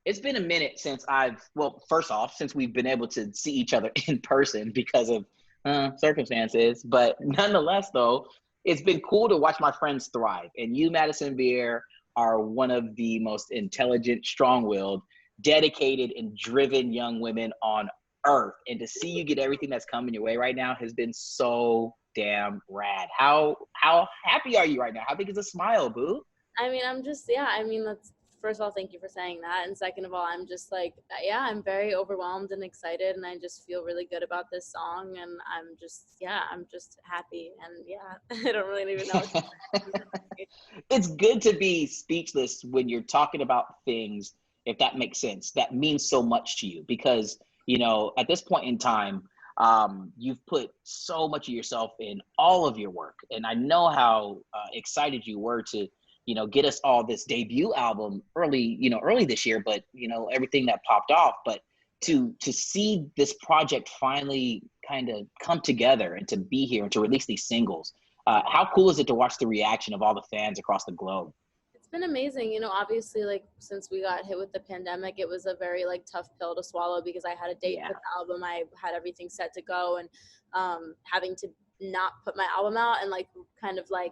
it's been a minute since well, first off, since we've been able to see each other in person because of circumstances. But nonetheless, though, it's been cool to watch my friends thrive. And you, Madison Beer, are one of the most intelligent, strong-willed, dedicated, and driven young women on earth. And to see you get everything that's coming your way right now has been so damn rad. How happy are you right now? How big is a smile, boo? I mean, that's, first of all, thank you for saying that. And second of all, I'm just like, yeah, I'm very overwhelmed and excited. And I just feel really good about this song. And I'm just happy. And yeah, I don't really even know what to say. It's good to be speechless when you're talking about things, if that makes sense, that means so much to you because, at this point in time, you've put so much of yourself in all of your work. And I know how excited you were to, get us all this debut album early this year, but, everything that popped off. But to see this project finally kind of come together and to be here and to release these singles, how cool is it to watch the reaction of all the fans across the globe? It's been amazing. Obviously, like, since we got hit with the pandemic, it was a very, like, tough pill to swallow because I had a date for the album. I had everything set to go, and having to not put my album out and, like, kind of, like,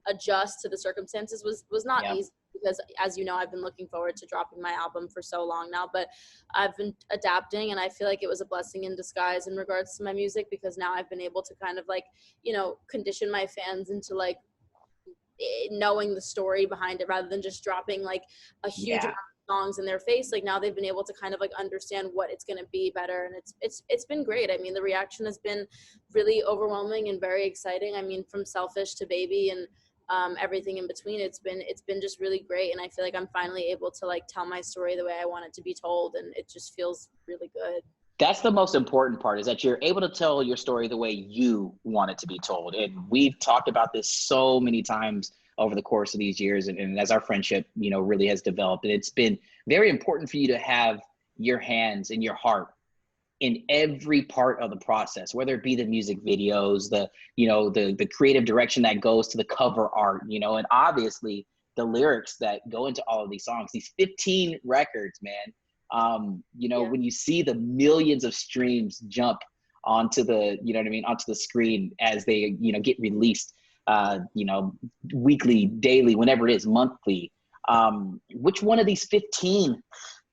adjust to the circumstances was not easy because, as you know, I've been looking forward to dropping my album for so long now, but I've been adapting, and I feel like it was a blessing in disguise in regards to my music because now I've been able to kind of, like, condition my fans into, like, knowing the story behind it rather than just dropping, like, a huge amount of songs in their face. Like, now they've been able to kind of, like, understand what it's going to be better, and it's been great. I mean, the reaction has been really overwhelming and very exciting. I mean, from Selfish to Baby and everything in between, it's been just really great, and I feel like I'm finally able to, like, tell my story the way I want it to be told, and it just feels really good. That's the most important part, is that you're able to tell your story the way you want it to be told. And we've talked about this so many times over the course of these years, and as our friendship, really has developed. And it's been very important for you to have your hands and your heart in every part of the process, whether it be the music videos, the creative direction that goes to the cover art, and obviously the lyrics that go into all of these songs, these 15 records, man. When you see the millions of streams jump onto the, onto the screen as they, get released, weekly, daily, whenever it is, monthly. Which one of these 15,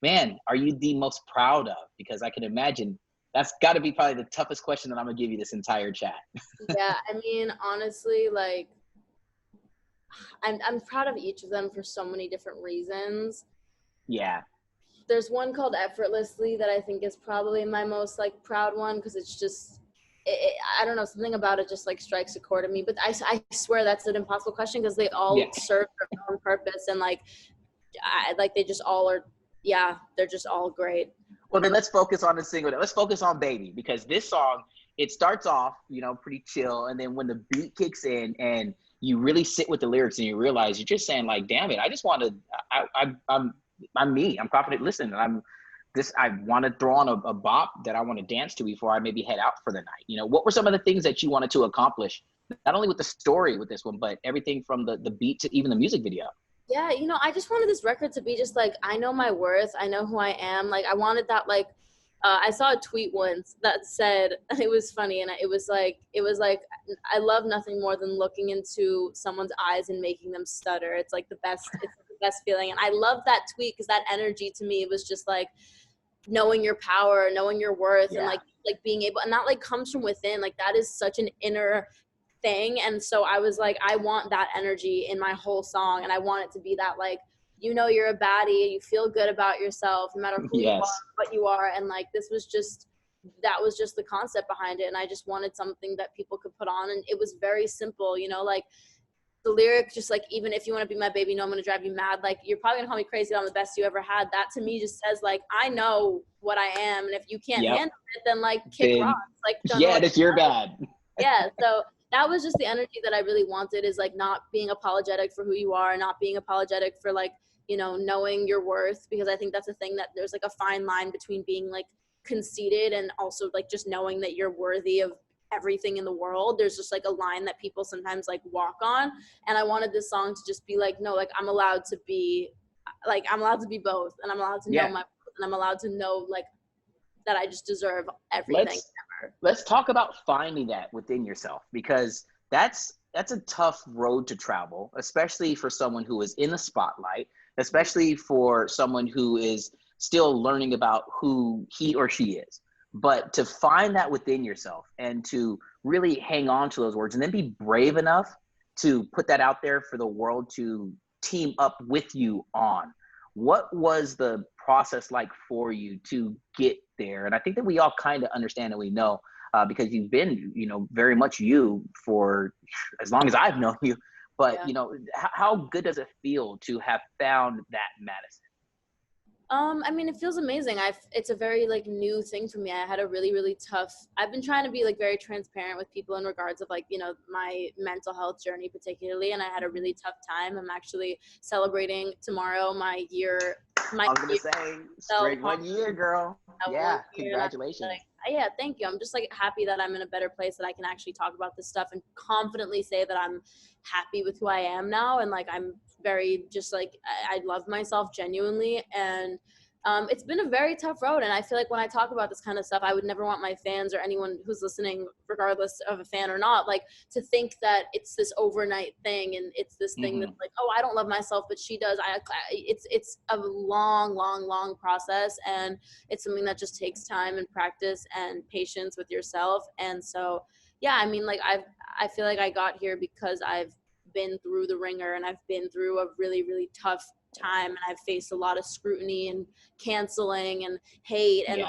man, are you the most proud of? Because I can imagine that's got to be probably the toughest question that I'm gonna give you this entire chat. Yeah, I mean, honestly, like, I'm proud of each of them for so many different reasons. Yeah. There's one called Effortlessly that I think is probably my most, like, proud one because it's just, I don't know, something about it just, like, strikes a chord in me. But I swear that's an impossible question because they all serve their own purpose, and, like, they just all are, they're just all great. Well, then let's focus on the single. Let's focus on Baby, because this song, it starts off, pretty chill, and then when the beat kicks in and you really sit with the lyrics and you realize you're just saying, like, damn it, I just want to, I'm me. I'm confident. Listen, I want to throw on a bop that I want to dance to before I maybe head out for the night. What were some of the things that you wanted to accomplish, not only with the story with this one, but everything from the beat to even the music video? Yeah, I just wanted this record to be just, like, I know my worth. I know who I am. Like, I wanted that, like, I saw a tweet once that said, it was funny, and it was like, I love nothing more than looking into someone's eyes and making them stutter. It's like the best feeling. And I love that tweet because that energy to me was just, like, knowing your power, knowing your worth, and like being able, and that, like, comes from within. Like, that is such an inner thing. And so I was like, I want that energy in my whole song, and I want it to be that, like, you're a baddie, you feel good about yourself no matter who you are, what you are. And, like, that was just the concept behind it, and I just wanted something that people could put on, and it was very simple, like, the lyric, just like, even if you want to be my baby, no, I'm going to drive you mad. Like, you're probably gonna call me crazy, but I'm the best you ever had. That to me just says, like, I know what I am, and if you can't handle it, then, like, kick rocks. Like, that's your bad. Yeah, so that was just the energy that I really wanted, is, like, not being apologetic for who you are, not being apologetic for, like, knowing your worth, because I think that's a thing that there's, like, a fine line between being, like, conceited and also, like, just knowing that you're worthy of everything in the world. There's just, like, a line that people sometimes, like, walk on, and I wanted this song to just be like, no, like, I'm allowed to be like I'm allowed to be both, and I'm allowed to know Yeah. my, and I'm allowed to know like that I just deserve everything. Let's talk about finding that within yourself, because that's a tough road to travel, especially for someone who is in the spotlight, especially for someone who is still learning about who he or she is. But to find that within yourself and to really hang on to those words and then be brave enough to put that out there for the world to team up with you on. What was the process like for you to get there? And I think that we all kind of understand and we know, because you've been, very much you for as long as I've known you. But, Yeah. How good does it feel to have found that Madison? I mean, it feels amazing. It's a very like new thing for me. I had a really, really tough, I've been trying to be like very transparent with people in regards of like, my mental health journey particularly. And I had a really tough time. I'm actually celebrating tomorrow my I was gonna say straight 1 year, girl. Yeah, 1 year. And congratulations. yeah, thank you. I'm just like happy that I'm in a better place, that I can actually talk about this stuff and confidently say that I'm happy with who I am now. And like, I'm very just like, I love myself genuinely. And it's been a very tough road. And I feel like when I talk about this kind of stuff, I would never want my fans or anyone who's listening, regardless of a fan or not, like to think that it's this overnight thing. And it's this thing that's like, oh, I don't love myself, but she does. It's a long, long, long process. And it's something that just takes time and practice and patience with yourself. And so, yeah, I mean, like I feel like I got here because I've been through the ringer, and I've been through a really, really tough time, and I've faced a lot of scrutiny and canceling and hate and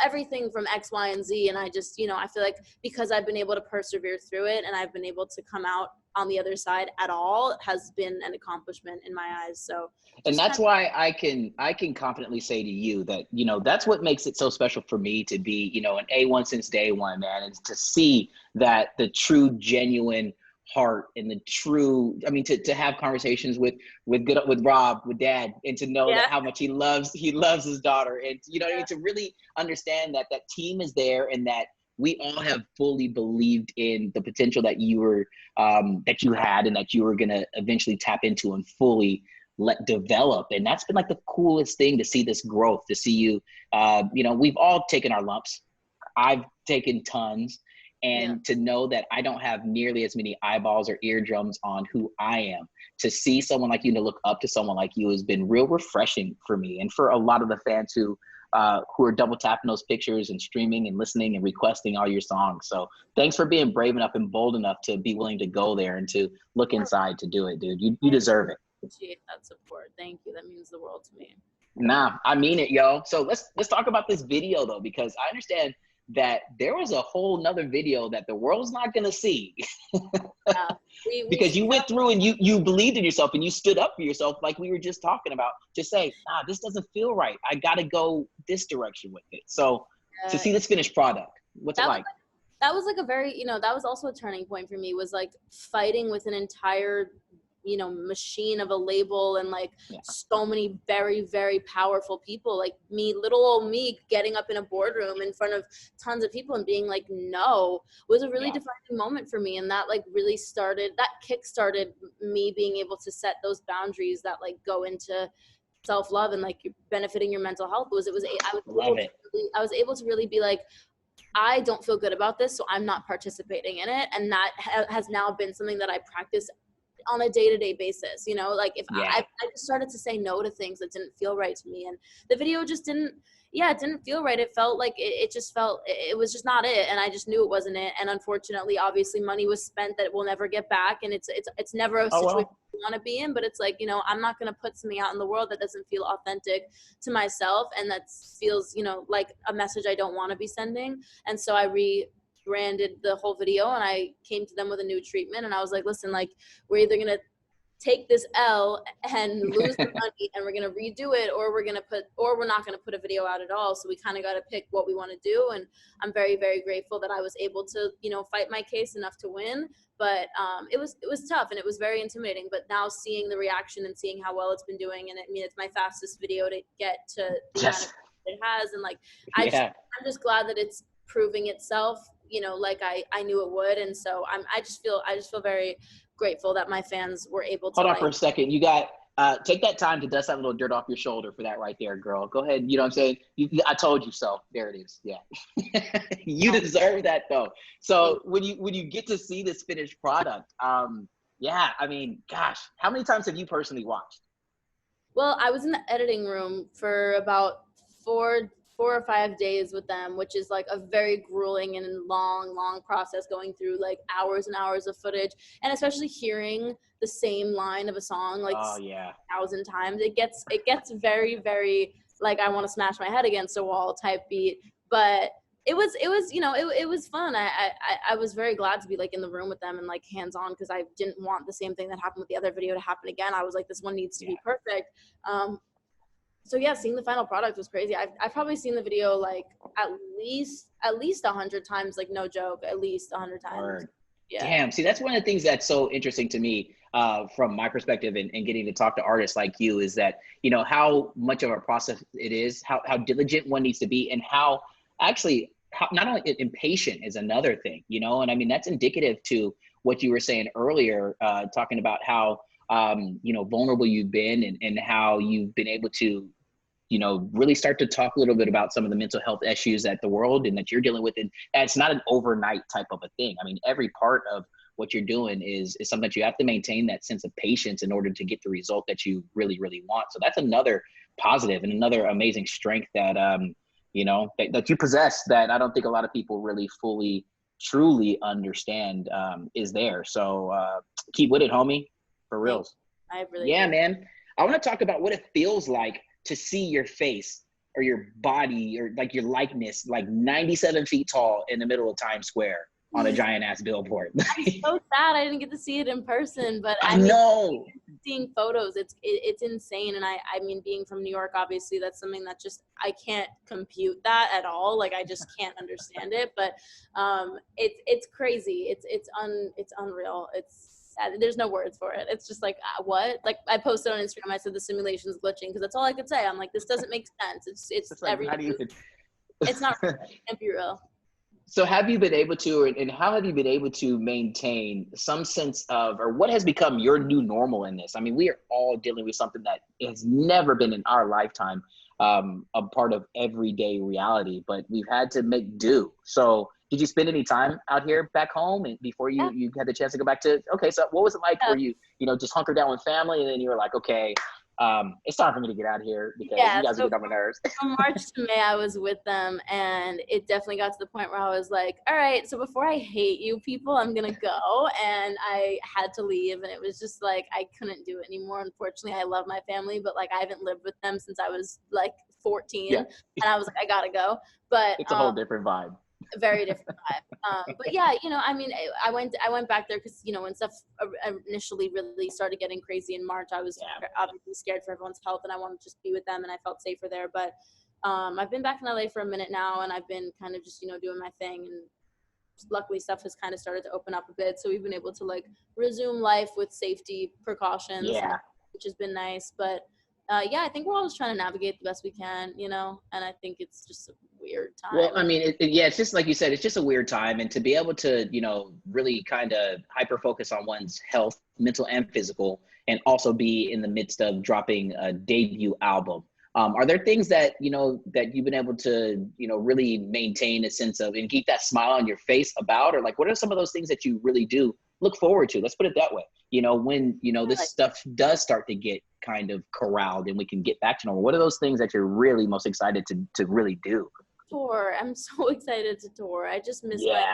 everything from X, Y, and Z. And I just, I feel like because I've been able to persevere through it and I've been able to come out on the other side at all has been an accomplishment in my eyes. So, and that's why I can confidently say to you that, that's what makes it so special for me to be, an A1 since day one, man, and to see that the true, genuine heart and the true, I mean, to have conversations with Rob, with dad, and to know that how much he loves his daughter, and to really understand that that team is there, and that we all have fully believed in the potential that you were that you had, and that you were going to eventually tap into and fully let develop. And that's been like the coolest thing, to see this growth, to see you, we've all taken our lumps. I've taken tons. And to know that I don't have nearly as many eyeballs or eardrums on who I am, to see someone like you, to look up to someone like you, has been real refreshing for me. And for a lot of the fans who are double tapping those pictures and streaming and listening and requesting all your songs. So thanks for being brave enough and bold enough to be willing to go there and to look inside to do it, dude. You deserve it. Appreciate that support. Thank you. That means the world to me. Nah, I mean it, yo. So let's talk about this video though, because I understand that there was a whole nother video that the world's not going to see. Because you went through and you believed in yourself and you stood up for yourself, like we were just talking about, to say, this doesn't feel right. I got to go this direction with it. So to see this finished product, what's it like? That was like a very, that was also a turning point for me, was like fighting with an entire machine of a label, and like so many very, very powerful people, like me, little old me, getting up in a boardroom in front of tons of people and being like, no, was a really defining moment for me. And that like really kick-started me being able to set those boundaries that like go into self-love and like benefiting your mental health. I was able to really be like, I don't feel good about this, so I'm not participating in it. And that has now been something that I practice on a day-to-day basis, like if I just started to say no to things that didn't feel right to me, and the video just didn't feel right. It felt like it was just not it, and I just knew it wasn't it. And unfortunately, obviously, money was spent that we'll never get back, and it's never a situation you want to be in. But it's like, I'm not going to put something out in the world that doesn't feel authentic to myself, and that feels like a message I don't want to be sending. And so I rebranded the whole video, and I came to them with a new treatment, and I was like, listen, like, we're either going to take this L and lose the money and we're going to redo it, or we're not going to put a video out at all. So we kind of got to pick what we want to do. And I'm very, very grateful that I was able to, fight my case enough to win. But it was tough, and it was very intimidating. But now seeing the reaction and seeing how well it's been doing, and I mean, it's my fastest video to get to the amount of it has. And like, I'm just glad that it's proving itself, like I knew it would. And so I just feel very grateful that my fans were able to. Hold on for a second. You got Take that time to dust that little dirt off your shoulder for that right there, girl. Go ahead. You know what I'm saying? I told you so. There it is. Yeah. You deserve that though. So when you get to see this finished product, yeah, I mean, gosh, how many times have you personally watched? Well, I was in the editing room for about four or 5 days with them, which is like a very grueling and long process, going through like hours and hours of footage, and especially hearing the same line of a song like Oh yeah. 1,000 times. It gets very like I want to smash my head against a wall type beat, but it was fun. I was very glad to be like in the room with them and like hands on, because I didn't want the same thing that happened with the other video to happen again. I was like, this one needs to be perfect. So yeah, seeing the final product was crazy. I've probably seen the video like at least 100 times, like no joke, at least 100 times. Word. Yeah. Damn. See, that's one of the things that's so interesting to me, from my perspective, and getting to talk to artists like you, is that, you know, how much of a process it is, how diligent one needs to be, and how actually how, not only impatient is another thing, you know, and I mean, that's indicative to what you were saying earlier, talking about how, you know, vulnerable you've been, and how you've been able to, you know, really start to talk a little bit about some of the mental health issues that the world and that you're dealing with. And it's not an overnight type of a thing. I mean, every part of what you're doing is something that you have to maintain that sense of patience in order to get the result that you really want. So that's another positive and another amazing strength that, you know, that you possess, that I don't think a lot of people really fully, truly understand, is there. So keep with it, homie, for reals. I really Yeah, do. man. I want to talk about what it feels like to see your face or your body or like your likeness like 97 feet tall in the middle of Times Square on a giant ass billboard. I'm so sad I didn't get to see it in person, but I I mean, know. seeing photos, it's insane. And I mean, being from New York, obviously that's something that just I can't compute that at all. Like I just can't understand it. But it's crazy. It's unreal. There's no words for it. It's just like, what? Like I posted on Instagram, I said the simulation's glitching, because that's all I could say. I'm like, this doesn't make sense. It's like, everything. It's not real. It can't be real. So have you been able to, and how have you been able to maintain some sense of, or what has become your new normal in this? I mean, we are all dealing with something that has never been in our lifetime, a part of everyday reality, but we've had to make do. So did you spend any time out here back home and before you had the chance to go back to, okay, so what was it like? Were you know, just hunkered down with family, and then you were like, okay, it's time for me to get out of here because you guys are getting on my nerves? From March to May, I was with them, and it definitely got to the point where I was like, all right, so before I hate you people, I'm going to go. And I had to leave, and it was just like, I couldn't do it anymore. Unfortunately, I love my family, but like I haven't lived with them since I was like 14. Yeah. And I was like, I got to go. But it's a whole different vibe. Very different vibe. But yeah, you know, I mean, I went back there because, you know, when stuff initially really started getting crazy in March, I was obviously scared for everyone's health, and I wanted to just be with them, and I felt safer there. But I've been back in LA for a minute now, and I've been kind of just, you know, doing my thing, and luckily stuff has kind of started to open up a bit, so we've been able to like resume life with safety precautions, which has been nice. But yeah, I think we're all just trying to navigate the best we can, you know, and I think it's just a weird time. Well, I mean, yeah, it's just like you said, it's just a weird time. And to be able to, you know, really kind of hyper focus on one's health, mental and physical, and also be in the midst of dropping a debut album. Are there things that, you know, that you've been able to, you know, really maintain a sense of and keep that smile on your face about, or like, what are some of those things that you really do look forward to? Let's put it that way. You know, when, you know, this stuff does start to get kind of corralled and we can get back to normal, what are those things that you're really most excited to really do? Tour. I'm so excited to tour. I just miss like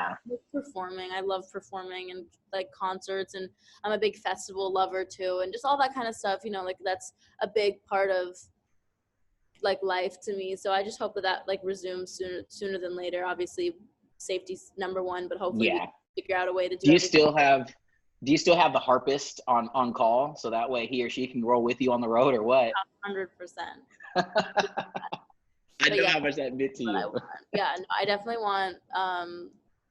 performing. I love performing and like concerts, and I'm a big festival lover too, and just all that kind of stuff, you know, like that's a big part of like life to me. So I just hope that like resumes sooner than later. Obviously safety's number one, but hopefully we can figure out a way to do you still have the harpist on call, so that way he or she can roll with you on the road, or what? 100%. I know how much that meant to you. No, I definitely want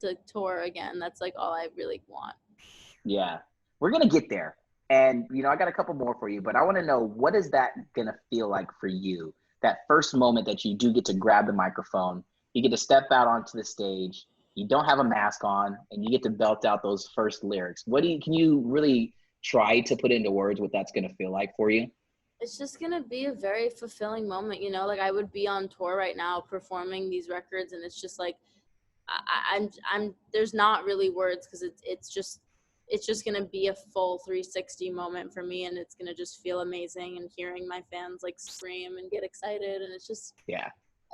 to tour again. That's like all I really want. Yeah, we're gonna get there. And you know, I got a couple more for you, but I want to know, what is that gonna feel like for you? That first moment that you do get to grab the microphone, you get to step out onto the stage, you don't have a mask on, and you get to belt out those first lyrics. Can you really try to put into words what that's gonna feel like for you? It's just gonna be a very fulfilling moment, you know. Like I would be on tour right now performing these records, and it's just like I'm there's not really words because it's just gonna be a full 360 moment for me, and it's gonna just feel amazing. And hearing my fans like scream and get excited, and it's just Yeah.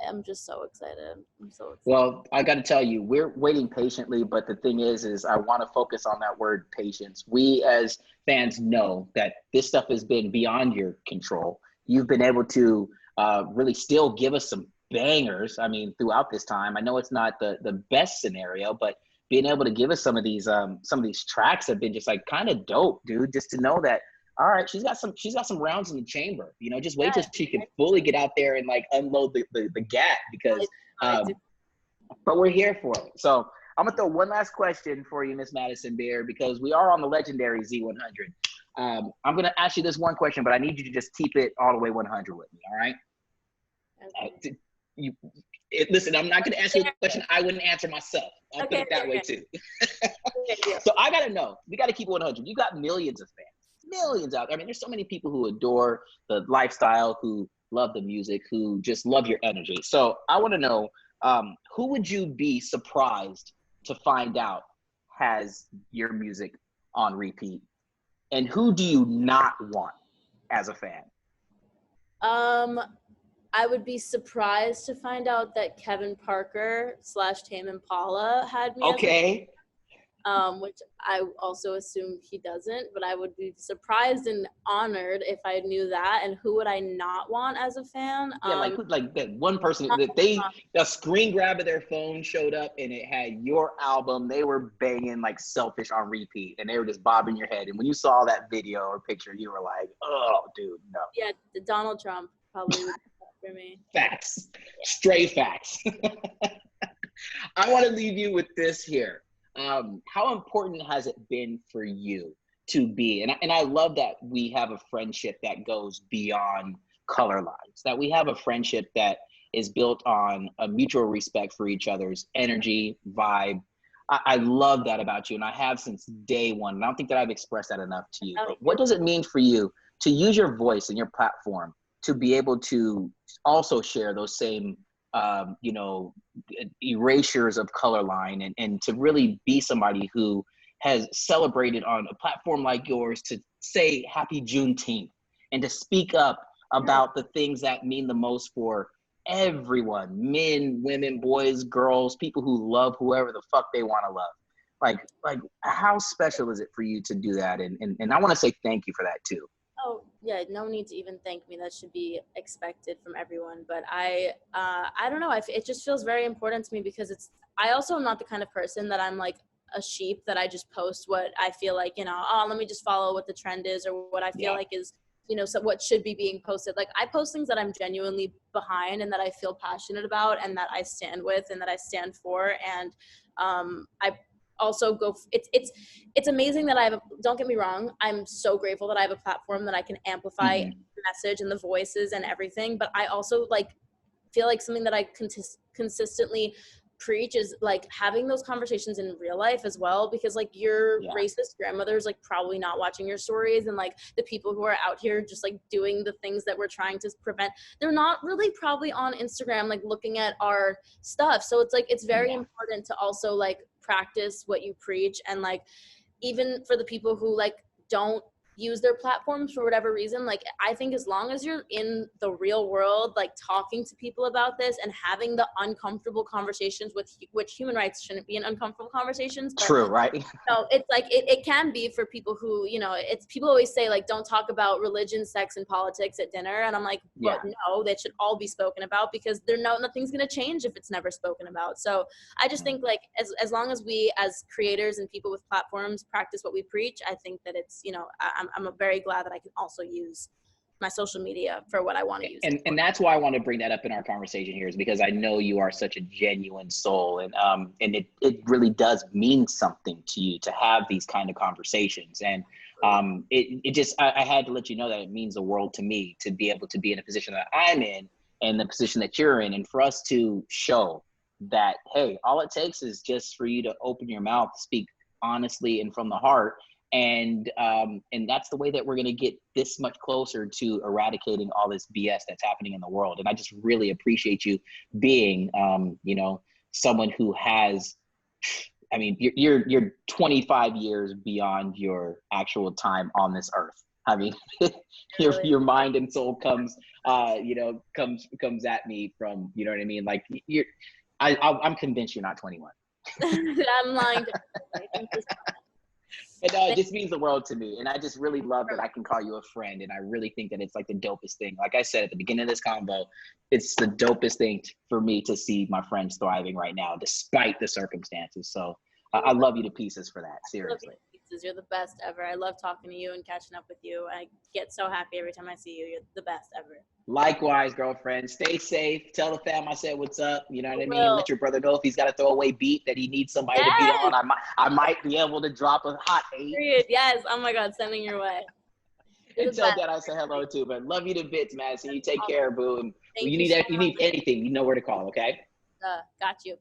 I'm just so excited. I'm so excited. Well, I got to tell you, we're waiting patiently, but the thing is I want to focus on that word patience. We as fans know that this stuff has been beyond your control. You've been able to really still give us some bangers. I mean, throughout this time, I know it's not the best scenario, but being able to give us some of these tracks have been just like kind of dope, dude. Just to know that, all right, she's got some rounds in the chamber. You know, just wait till she can fully get out there and like unload the gap because but we're here for it. So I'm gonna throw one last question for you, Miss Madison Beer, because we are on the legendary Z100. I'm gonna ask you this one question, but I need you to just keep it all the way 100 with me. All right? Okay. Listen, I'm not gonna ask you a question I wouldn't answer myself. I'll put it that way too. So I gotta know. We gotta keep it 100. You got millions of fans, millions out there. I mean, there's so many people who adore the lifestyle, who love the music, who just love your energy. So I want to know, who would you be surprised to find out has your music on repeat, and who do you not want as a fan? I would be surprised to find out that Kevin Parker / Tame Impala had me Okay. which I also assume he doesn't, but I would be surprised and honored if I knew that. And who would I not want as a fan? Yeah, like that one person that a screen grab of their phone showed up and it had your album. They were banging like Selfish on repeat, and they were just bobbing your head. And when you saw that video or picture, you were like, "Oh, dude, no." Yeah, Donald Trump probably would be that for me. Facts, straight facts. I want to leave you with this here. How important has it been for you to be, and I love that we have a friendship that goes beyond color lines, that we have a friendship that is built on a mutual respect for each other's energy, vibe. I love that about you, and I have since day one, and I don't think that I've expressed that enough to you. But what does it mean for you to use your voice and your platform to be able to also share those same erasures of color line, and to really be somebody who has celebrated on a platform like yours to say happy Juneteenth and to speak up about the things that mean the most for everyone, men, women, boys, girls, people who love whoever the fuck they want to love. Like how special is it for you to do that? And I want to say thank you for that too. Oh yeah, no need to even thank me. That should be expected from everyone. But I don't know. It just feels very important to me because I also am not the kind of person that I'm like a sheep that I just post what I feel like, oh, let me just follow what the trend is or what I feel like is, so what should be being posted. Like I post things that I'm genuinely behind and that I feel passionate about and that I stand with and that I stand for. And I also it's amazing that don't get me wrong, I'm so grateful that I have a platform that I can amplify the message and the voices and everything, but I also feel like something that I consistently preach is like having those conversations in real life as well, because like your racist grandmother's like probably not watching your stories, and like the people who are out here just like doing the things that we're trying to prevent, they're not really probably on Instagram like looking at our stuff. So it's like it's very important to also like practice what you preach, and like even for the people who like don't use their platforms for whatever reason, like I think as long as you're in the real world like talking to people about this and having the uncomfortable conversations, with which human rights shouldn't be an uncomfortable conversations, but true, right? no, it's like it can be for people who, it's people always say like don't talk about religion, sex, and politics at dinner, and I'm like, but no, that should all be spoken about, because nothing's going to change if it's never spoken about. So I just think like as long as we as creators and people with platforms practice what we preach, I think that it's, I'm very glad that I can also use my social media for what I want to use. And that's why I want to bring that up in our conversation here, is because I know you are such a genuine soul, and it really does mean something to you to have these kind of conversations. And it just, I had to let you know that it means the world to me to be able to be in a position that I'm in and the position that you're in, and for us to show that, hey, all it takes is just for you to open your mouth, speak honestly and from the heart, And that's the way that we're going to get this much closer to eradicating all this BS that's happening in the world. And I just really appreciate you being, you know, someone who has, I mean, you're 25 years beyond your actual time on this earth. I mean, your mind and soul comes, you know, comes at me from, you know what I mean? Like I'm convinced you're not 21. I'm lying. Thank you. And it just means the world to me. And I just really love that I can call you a friend. And I really think that it's like the dopest thing. Like I said at the beginning of this convo, it's the dopest thing for me to see my friends thriving right now, despite the circumstances. So I love you to pieces for that. Seriously. You're the best ever. I love talking to you and catching up with you. I get so happy every time I see you. You're the best ever. Likewise, girlfriend. Stay safe. Tell the fam I said what's up. You know what I mean? Will. Let your brother know if he's got a throwaway beat that he needs somebody to be on. I might be able to drop a hot 8. Yes. Oh my God, sending your way. And tell Dad I say hello too. But love you to bits, Madison. You take care, boo. And you need anything, you know where to call. Okay. Got you.